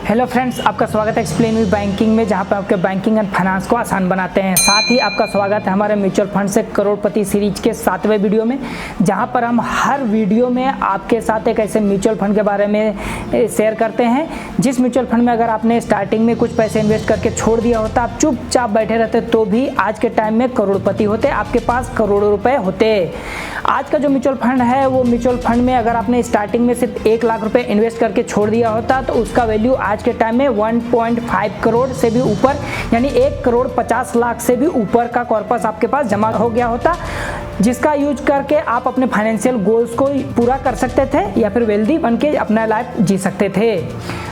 Hello friends, आपका स्वागत है एक्सप्लेन विद बैंकिंग में, जहां पर आपके बैंकिंग एंड फाइनेंस को आसान बनाते हैं। साथ ही आपका स्वागत है हमारे म्यूचुअल फंड से करोड़पति सीरीज के 7वें वीडियो में, जहां पर हम हर वीडियो में आपके साथ एक ऐसे म्यूचुअल फंड के बारे में शेयर करते हैं जिस म्यूचुअल फंड में अगर आपने स्टार्टिंग में कुछ पैसे इन्वेस्ट करके छोड़ दिया होता, आप चुपचाप बैठे रहते तो भी आज के टाइम में करोड़पति होते, आपके पास करोड़ों रुपए होते। आज का जो म्यूचुअल फंड है वो म्यूचुअल फंड में अगर आपने स्टार्टिंग में सिर्फ 1 लाख रुपए इन्वेस्ट करके छोड़ दिया होता तो उसका वैल्यू आज के टाइम में 1.5 करोड़ से भी ऊपर, यानी 1 करोड़ 50 लाख से भी ऊपर का कॉर्पस आपके पास जमा हो गया होता, जिसका यूज करके आप अपने फाइनेंशियल गोल्स को पूरा कर सकते थे या फिर वेल्दी बन के अपना लाइफ जी सकते थे।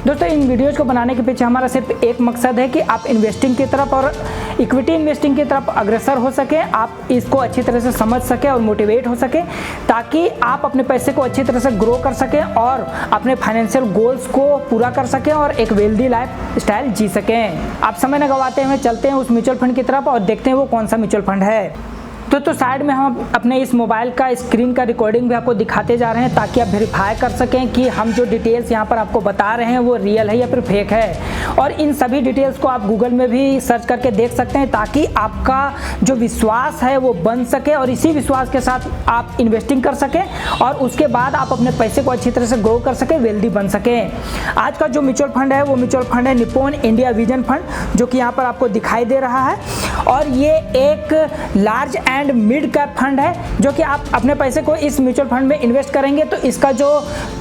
दोस्तों, इन वीडियोज़ को बनाने के पीछे हमारा सिर्फ एक मकसद है कि आप इन्वेस्टिंग की तरफ और इक्विटी इन्वेस्टिंग की तरफ अग्रसर हो सके, आप इसको अच्छी तरह से समझ सके और मोटिवेट हो सके, ताकि आप अपने पैसे को अच्छी तरह से ग्रो कर सकें और अपने फाइनेंशियल गोल्स को पूरा कर सकें और एक वेल्दी लाइफ स्टाइल जी सकें। आप समय न गवाते हुए चलते हैं उस म्यूचुअल फंड की तरफ और देखते हैं वो कौन सा म्यूचुअल फंड है। तो साइड में हम अपने इस मोबाइल का स्क्रीन का रिकॉर्डिंग भी आपको दिखाते जा रहे हैं ताकि आप वेरीफाई कर सकें कि हम जो डिटेल्स यहाँ पर आपको बता रहे हैं वो रियल है या फिर फेक है। और इन सभी डिटेल्स को आप गूगल में भी सर्च करके देख सकते हैं ताकि आपका जो विश्वास है वो बन सके और इसी विश्वास के साथ आप इन्वेस्टिंग कर सकें और उसके बाद आप अपने पैसे को अच्छी तरह से ग्रो कर सकें, वेल्दी बन सकें। आज का जो म्यूचुअल फंड है वो म्यूचुअल फंड है निप्पॉन इंडिया विजन फंड, जो कि यहाँ पर आपको दिखाई दे रहा है। और ये एक large and mid cap fund है, जो कि आप अपने पैसे को इस म्यूचुअल फंड में इन्वेस्ट करेंगे तो इसका जो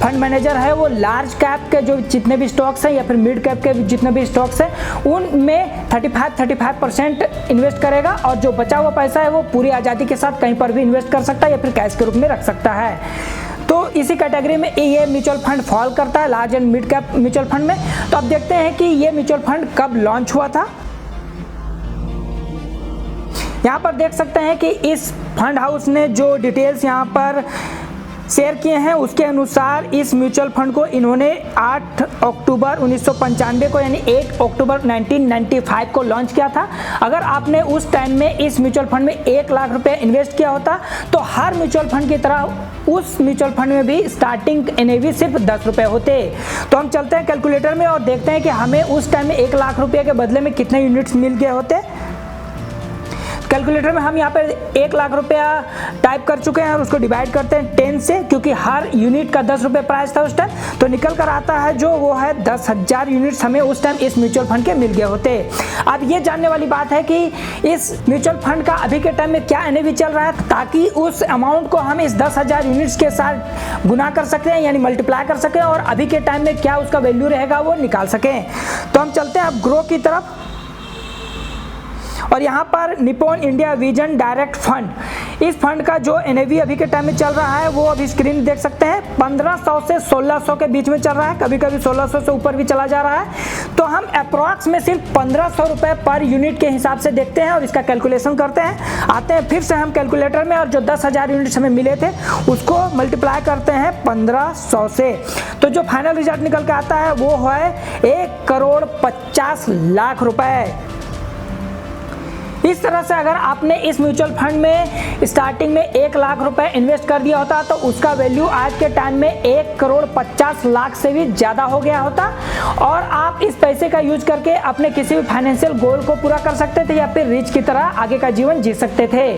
फंड मैनेजर है वो लार्ज कैप के जो जितने भी स्टॉक्स हैं या फिर मिड कैप के जितने भी स्टॉक्स हैं उनमें 35% इन्वेस्ट करेगा और जो बचा हुआ पैसा है वो पूरी आज़ादी के साथ कहीं पर भी इन्वेस्ट कर सकता है या फिर कैश के रूप में रख सकता है। तो इसी कैटेगरी में ये म्यूचुअल फंड फॉल करता है, large and mid cap mutual fund में। तो अब देखते हैं कि ये म्यूचुअल फंड कब लॉन्च हुआ था। यहाँ पर देख सकते हैं कि इस फंड हाउस ने जो डिटेल्स यहाँ पर शेयर किए हैं उसके अनुसार इस म्यूचुअल फंड को इन्होंने 8 अक्टूबर 1995 को, यानी 8 अक्टूबर 1995 को लॉन्च किया था। अगर आपने उस टाइम में इस म्यूचुअल फंड में 1 लाख रुपए इन्वेस्ट किया होता तो हर म्यूचुअल फंड की तरह उस म्यूचुअल फंड में भी स्टार्टिंग NAV सिर्फ 10 रुपए होते। तो हम चलते हैं कैलकुलेटर में और देखते हैं कि हमें उस टाइम में 1 लाख रुपये के बदले में कितने यूनिट्स मिल गए होते। कैलकुलेटर में हम यहाँ पर 1 लाख रुपया टाइप कर चुके हैं और उसको डिवाइड करते हैं 10 से, क्योंकि हर यूनिट का 10 रुपये प्राइस था उस टाइम। तो निकल कर आता है जो वो है 10,000 यूनिट्स हमें उस टाइम इस म्यूचुअल फंड के मिल गए होते। अब ये जानने वाली बात है कि इस म्यूचुअल फंड का अभी के टाइम में क्या NAV चल रहा है, ताकि उस अमाउंट को हम इस 10,000 यूनिट्स के साथ गुना कर सकते हैं, यानी मल्टीप्लाई कर सकें और अभी के टाइम में क्या उसका वैल्यू रहेगा वो निकाल सकें। तो हम चलते हैं अब ग्रो की तरफ और यहाँ पर Nippon India vision direct fund, इस फंड का जो NAV अभी के टाइम में चल रहा है वो अभी स्क्रीन देख सकते हैं 1500 से 1600 के बीच में चल रहा है, कभी कभी 1600 से ऊपर भी चला जा रहा है। तो हम अप्रॉक्स में सिर्फ 1500 रुपये पर यूनिट के हिसाब से देखते हैं और इसका कैलकुलेशन करते हैं। आते हैं फिर से हम कैलकुलेटर में और जो 10,000 यूनिट्स हमें मिले थे उसको मल्टीप्लाई करते हैं 1500 से। तो जो फाइनल रिजल्ट निकल के आता है वो है 1 करोड़ 50 लाख रुपए। इस तरह से अगर आपने इस म्यूचुअल फंड में स्टार्टिंग में 1 लाख रुपए इन्वेस्ट कर दिया होता तो उसका वैल्यू आज के टाइम में 1 करोड़ 50 लाख से भी ज़्यादा हो गया होता और आप इस पैसे का यूज करके अपने किसी भी फाइनेंशियल गोल को पूरा कर सकते थे या फिर रिच की तरह आगे का जीवन जी सकते थे।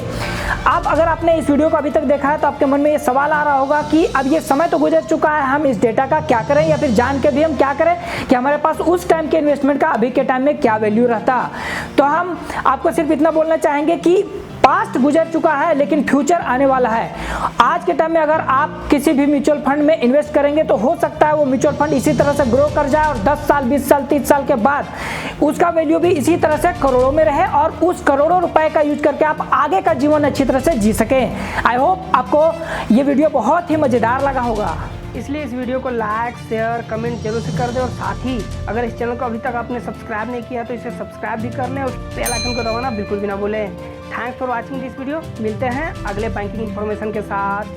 अब अगर आपने इस वीडियो को अभी तक देखा है तो आपके मन में ये सवाल आ रहा होगा कि अब ये समय तो गुजर चुका है, हम इस डेटा का क्या करें या फिर जान के भी हम क्या करें कि हमारे पास उस टाइम के इन्वेस्टमेंट का अभी के टाइम में क्या वैल्यू रहता। तो हम आपको सिर्फ इतना बोलना चाहेंगे कि पास्ट गुजर चुका है लेकिन फ्यूचर आने वाला है। आज के टाइम में अगर आप किसी भी म्यूचुअल फंड में इन्वेस्ट करेंगे तो हो सकता है वो म्यूचुअल फंड इसी तरह से ग्रो कर जाए और 10 साल 20 साल 30 साल के बाद उसका वैल्यू भी इसी तरह से करोड़ों में रहे और उस करोड़ों रुपए का यूज करके आप आगे का जीवन अच्छी तरह से जी सकें। आई होप आपको ये वीडियो बहुत ही मज़ेदार लगा होगा, इसलिए इस वीडियो को लाइक शेयर कमेंट जरूर से कर दें और साथ ही अगर इस चैनल को अभी तक आपने सब्सक्राइब नहीं किया तो इसे सब्सक्राइब भी कर लें और बेल आइकन को दबाना बिल्कुल भी ना भूलें। Thanks for watching this video. मिलते हैं अगले बैंकिंग इन्फॉर्मेशन के साथ।